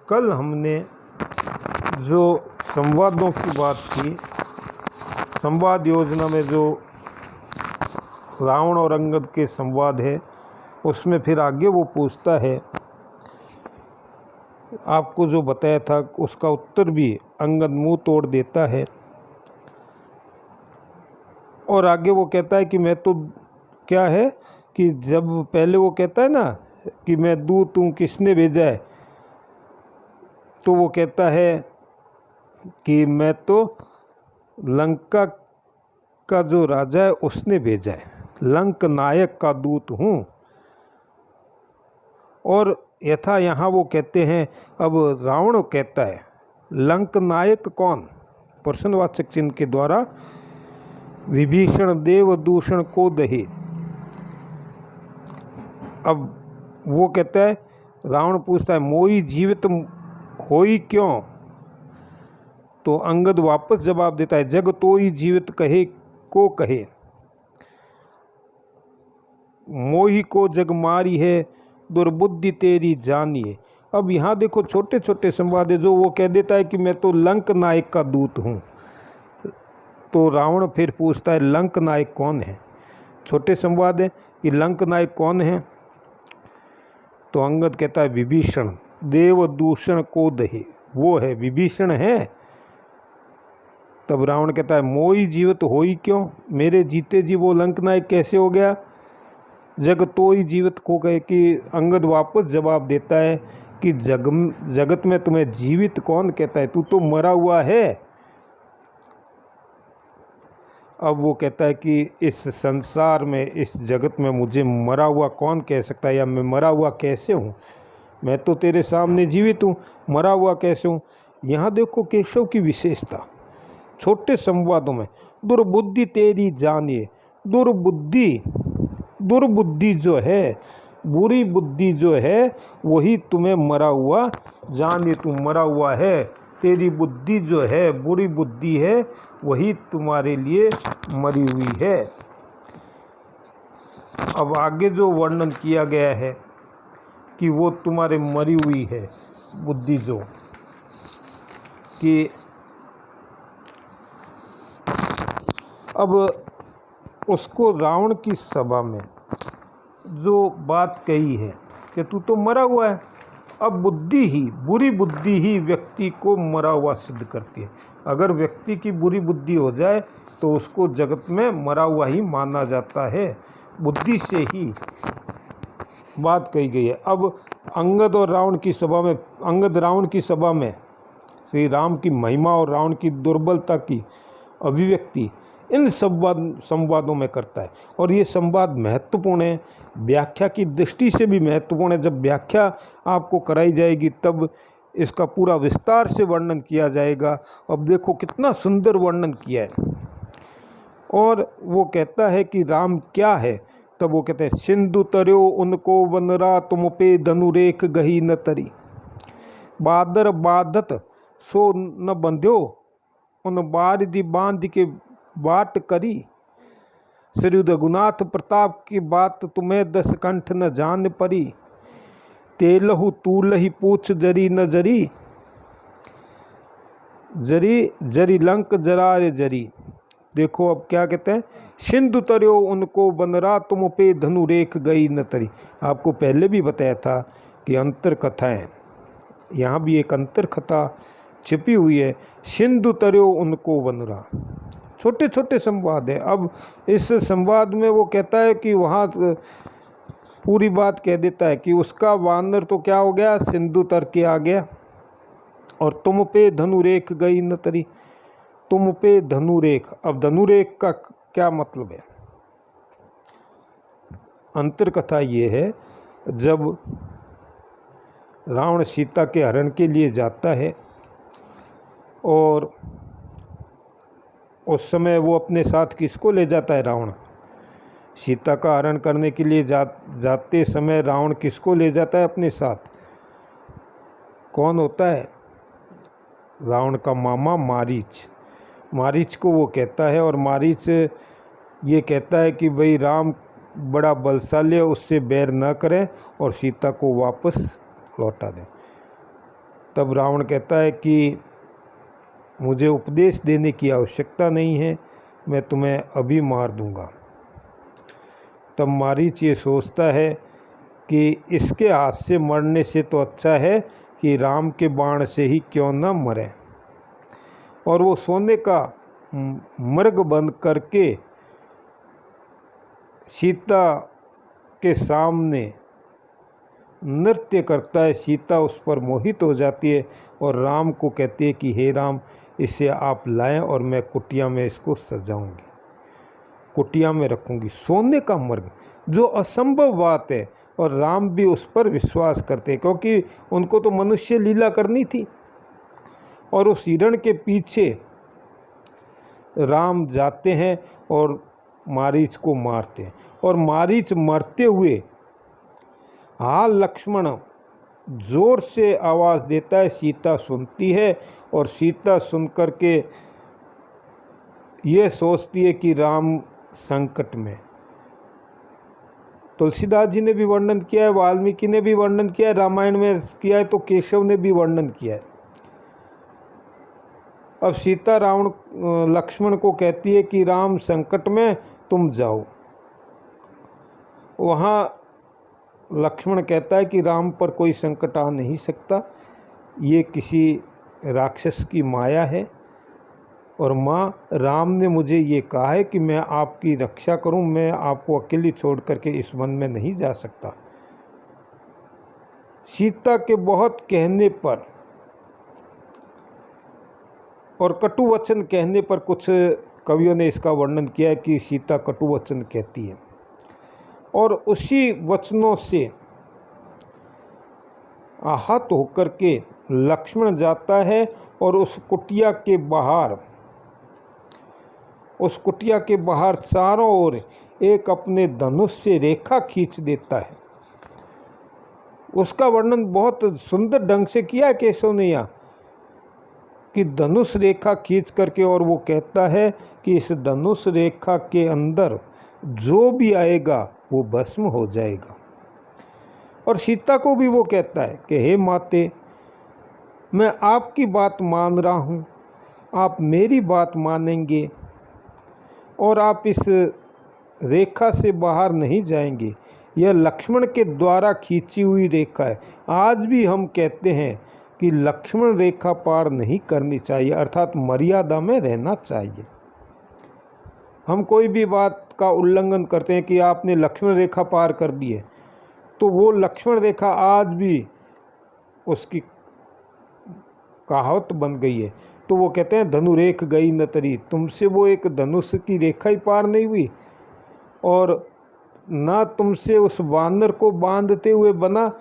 कल हमने जो संवादों की बात की, संवाद योजना में जो रावण और अंगद के संवाद है, उसमें फिर आगे वो पूछता है, आपको जो बताया था उसका उत्तर भी अंगद मुंह तोड़ देता है। और आगे वो कहता है कि मैं तो क्या है कि जब पहले वो कहता है ना कि मैं दूत हूँ, किसने भेजा है, तो वो कहता है कि मैं तो लंका का जो राजा है उसने भेजा है, लंक नायक का दूत हूँ। और यथा यहाँ वो कहते हैं, अब रावण कहता है लंक नायक कौन, प्रश्नवाचक चिन्ह के द्वारा, विभीषण देव दूषण को दहे। अब वो कहता है, रावण पूछता है मोई जीवित होई क्यों, तो अंगद वापस जवाब देता है जग तो ही जीवित कहे को कहे, मोही को जग मारी है दुर्बुद्धि तेरी जानिए। अब यहाँ देखो छोटे छोटे संवाद है, जो वो कह देता है कि मैं तो लंक नायक का दूत हूँ, तो रावण फिर पूछता है लंक नायक कौन है। छोटे संवाद है कि लंक नायक कौन है, तो अंगद कहता है विभीषण देव दूषण को दहे, वो है विभीषण है। तब रावण कहता है मोई जीवित होई क्यों, मेरे जीते जी वो लंक नायक कैसे हो गया, जग तो ही जीवित को कहे। कि अंगद वापस जवाब देता है कि जगत में तुम्हें जीवित कौन कहता है, तू तो मरा हुआ है। अब वो कहता है कि इस संसार में, इस जगत में मुझे मरा हुआ कौन कह सकता है, या मैं मरा हुआ कैसे हूँ, मैं तो तेरे सामने जीवित हूँ, मरा हुआ कैसे हूँ। यहाँ देखो केशव की विशेषता छोटे संवादों में, दुर्बुद्धि तेरी जानिए, दुर्बुद्धि जो है, बुरी बुद्धि जो है, वही तुम्हें मरा हुआ जानिए, तू मरा हुआ है, तेरी बुद्धि जो है बुरी बुद्धि है, वही तुम्हारे लिए मरी हुई है। अब आगे जो वर्णन किया गया है कि वो तुम्हारे मरी हुई है बुद्धि, जो कि अब उसको रावण की सभा में जो बात कही है कि तू तो मरा हुआ है, अब बुद्धि ही, बुरी बुद्धि ही व्यक्ति को मरा हुआ सिद्ध करती है। अगर व्यक्ति की बुरी बुद्धि हो जाए तो उसको जगत में मरा हुआ ही माना जाता है, बुद्धि से ही बात कही गई है। अब अंगद और रावण की सभा में, अंगद रावण की सभा में श्री राम की महिमा और रावण की दुर्बलता की अभिव्यक्ति इन संवादों में करता है। और ये संवाद महत्वपूर्ण है, व्याख्या की दृष्टि से भी महत्वपूर्ण है। जब व्याख्या आपको कराई जाएगी तब इसका पूरा विस्तार से वर्णन किया जाएगा। अब देखो कितना सुंदर वर्णन किया है। और वो कहता है कि राम क्या है, तब वो कहते हैं सिंधु तरयो उनको वनरा तुम पे धनुरेख गही न तरी, बादर बाधत सो न बंध्यो उन बारिधि बांध के बाट करी, श्री रघुनाथ प्रताप की बात तुम्हें दस कंठ न जान परी, तेलहु तूलही पूछ जरी न जरी, जरी जरी लंक जरार जरी। देखो अब क्या कहते हैं, सिंधु तरयो उनको बनरा तुम पे धनुरेख गई न तरी। आपको पहले भी बताया था कि अंतर कथाएं, यहाँ भी एक अंतर कथा छिपी हुई है, सिंधु तरयो उनको बनरा। छोटे छोटे संवाद है। अब इस संवाद में वो कहता है कि वहाँ पूरी बात कह देता है कि उसका वानर तो क्या हो गया, सिंधु तर के आ गया, और तुम पे धनुरेख गई न तरी, तुम पे धनुरेख। अब धनुरेख का क्या मतलब है, अंतर कथा ये है, जब रावण सीता के हरण के लिए जाता है और उस समय वो अपने साथ किसको ले जाता है, रावण सीता का हरण करने के लिए जाते समय रावण किसको ले जाता है अपने साथ, कौन होता है, रावण का मामा मारीच। मारीच को वो कहता है, और मारीच ये कहता है कि भाई राम बड़ा बलशाली है, उससे बैर न करें और सीता को वापस लौटा दें। तब रावण कहता है कि मुझे उपदेश देने की आवश्यकता नहीं है, मैं तुम्हें अभी मार दूंगा। तब मारीच ये सोचता है कि इसके हाथ से मरने से तो अच्छा है कि राम के बाण से ही क्यों न मरे। और वो सोने का मृग बंद करके सीता के सामने नृत्य करता है। सीता उस पर मोहित हो जाती है और राम को कहती है कि हे राम, इसे आप लाएं और मैं कुटिया में इसको सजाऊंगी, कुटिया में रखूंगी। सोने का मृग, जो असंभव बात है, और राम भी उस पर विश्वास करते हैं क्योंकि उनको तो मनुष्य लीला करनी थी। और उस हिरण के पीछे राम जाते हैं और मारीच को मारते हैं। और मारीच मरते हुए हाँ लक्ष्मण जोर से आवाज़ देता है। सीता सुनती है और सीता सुन कर के ये सोचती है कि राम संकट में। तुलसीदास जी ने भी वर्णन किया है, वाल्मीकि ने भी वर्णन किया है, रामायण में किया है, तो केशव ने भी वर्णन किया है। अब सीता रावण लक्ष्मण को कहती है कि राम संकट में, तुम जाओ। वहाँ लक्ष्मण कहता है कि राम पर कोई संकट आ नहीं सकता, ये किसी राक्षस की माया है। और माँ, राम ने मुझे ये कहा है कि मैं आपकी रक्षा करूं, मैं आपको अकेली छोड़ करके इस वन में नहीं जा सकता। सीता के बहुत कहने पर और कटु वचन कहने पर कुछ कवियों ने इसका वर्णन किया है कि सीता कटु वचन कहती है। और उसी वचनों से आहत होकर के लक्ष्मण जाता है और उस कुटिया के बाहर चारों ओर एक अपने धनुष से रेखा खींच देता है। उसका वर्णन बहुत सुंदर ढंग से किया है केशव ने यहाँ, कि धनुष रेखा खींच करके, और वो कहता है कि इस धनुष रेखा के अंदर जो भी आएगा वो भस्म हो जाएगा। और सीता को भी वो कहता है कि हे माते, मैं आपकी बात मान रहा हूँ, आप मेरी बात मानेंगे और आप इस रेखा से बाहर नहीं जाएंगे। यह लक्ष्मण के द्वारा खींची हुई रेखा है। आज भी हम कहते हैं कि लक्ष्मण रेखा पार नहीं करनी चाहिए, अर्थात मर्यादा में रहना चाहिए। हम कोई भी बात का उल्लंघन करते हैं कि आपने लक्ष्मण रेखा पार कर दी है, तो वो लक्ष्मण रेखा आज भी उसकी कहावत बन गई है। तो वो कहते हैं धनुरेख गई न तरी, तुमसे वो एक धनुष की रेखा ही पार नहीं हुई, और ना तुमसे उस वानर को बांधते हुए बना,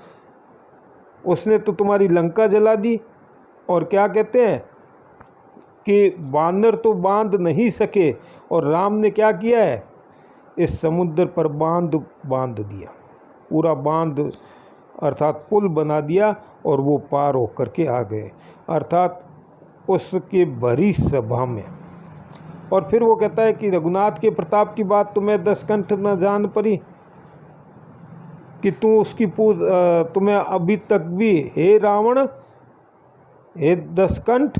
उसने तो तुम्हारी लंका जला दी। और क्या कहते हैं कि वानर तो बांध नहीं सके, और राम ने क्या किया है, इस समुद्र पर बांध दिया, पूरा बांध अर्थात पुल बना दिया, और वो पार होकर के आ गए, अर्थात उसके भरी सभा में। और फिर वो कहता है कि रघुनाथ के प्रताप की बात तुम्हें 10 कंठ न जान पड़ी, कि तू उसकी तुम्हें अभी तक भी, हे रावण, हे 10 कंठ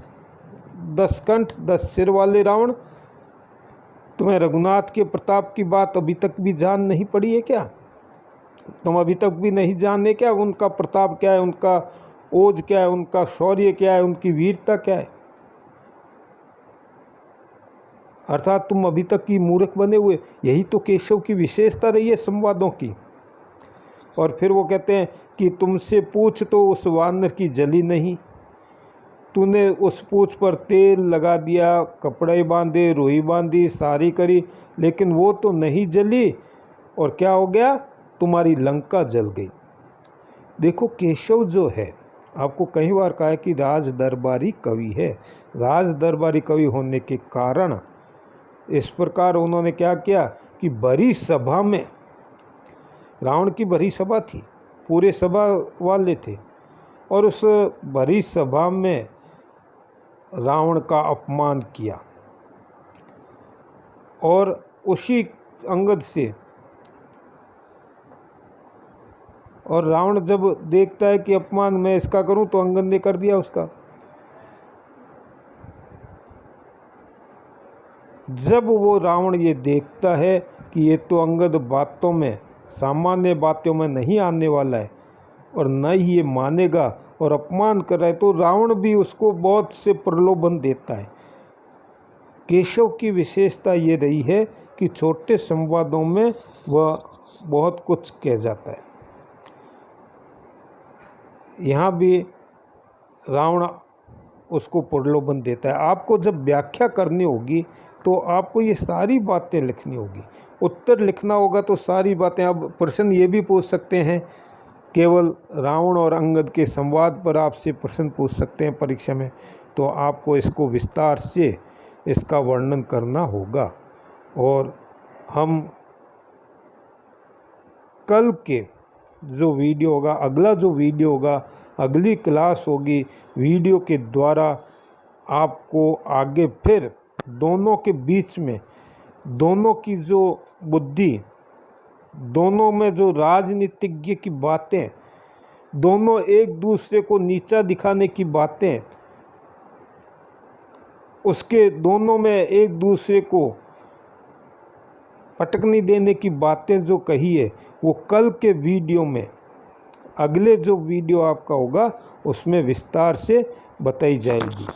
10 सिर वाले रावण, तुम्हें रघुनाथ के प्रताप की बात अभी तक भी जान नहीं पड़ी है क्या? तुम अभी तक भी नहीं जाने क्या उनका प्रताप क्या है, उनका ओज क्या है, उनका शौर्य क्या है, उनकी वीरता क्या है? अर्थात तुम अभी तक की मूर्ख बने हुए। यही तो केशव की विशेषता रही है संवादों की। और फिर वो कहते हैं कि तुमसे पूछ तो उस वानर की जली नहीं, तूने उस पूछ पर तेल लगा दिया, कपड़े बांधे, रुई बांधी, सारी करी, लेकिन वो तो नहीं जली, और क्या हो गया, तुम्हारी लंका जल गई। देखो केशव जो है, आपको कई बार कहा है कि राज दरबारी कवि है। राज दरबारी कवि होने के कारण इस प्रकार उन्होंने क्या किया कि बड़ी सभा में, रावण की बड़ी सभा थी, पूरे सभा वाले थे, और उस बड़ी सभा में रावण का अपमान किया, और उसी अंगद से और रावण जब देखता है कि अपमान मैं इसका करूं तो अंगद ने कर दिया उसका। जब वो रावण ये देखता है कि ये तो अंगद बातों में, सामान्य बातों में नहीं आने वाला है और न ही ये मानेगा और अपमान कर रहा है, तो रावण भी उसको बहुत से प्रलोभन देता है। केशव की विशेषता ये रही है कि छोटे संवादों में वह बहुत कुछ कह जाता है। यहाँ भी रावण उसको प्रलोभन देता है। आपको जब व्याख्या करनी होगी तो आपको ये सारी बातें लिखनी होगी, उत्तर लिखना होगा तो सारी बातें। अब प्रश्न ये भी पूछ सकते हैं, केवल रावण और अंगद के संवाद पर आपसे प्रश्न पूछ सकते हैं परीक्षा में, तो आपको इसको विस्तार से इसका वर्णन करना होगा। और हम कल के जो वीडियो होगा, अगला जो वीडियो होगा, अगली क्लास होगी, वीडियो के द्वारा आपको आगे फिर दोनों के बीच में, दोनों की जो बुद्धि, दोनों में जो राजनीतिज्ञ की बातें, दोनों एक दूसरे को नीचा दिखाने की बातें, उसके दोनों में एक दूसरे को पटकनी देने की बातें जो कही है, वो कल के वीडियो में, अगले जो वीडियो आपका होगा उसमें विस्तार से बताई जाएगी।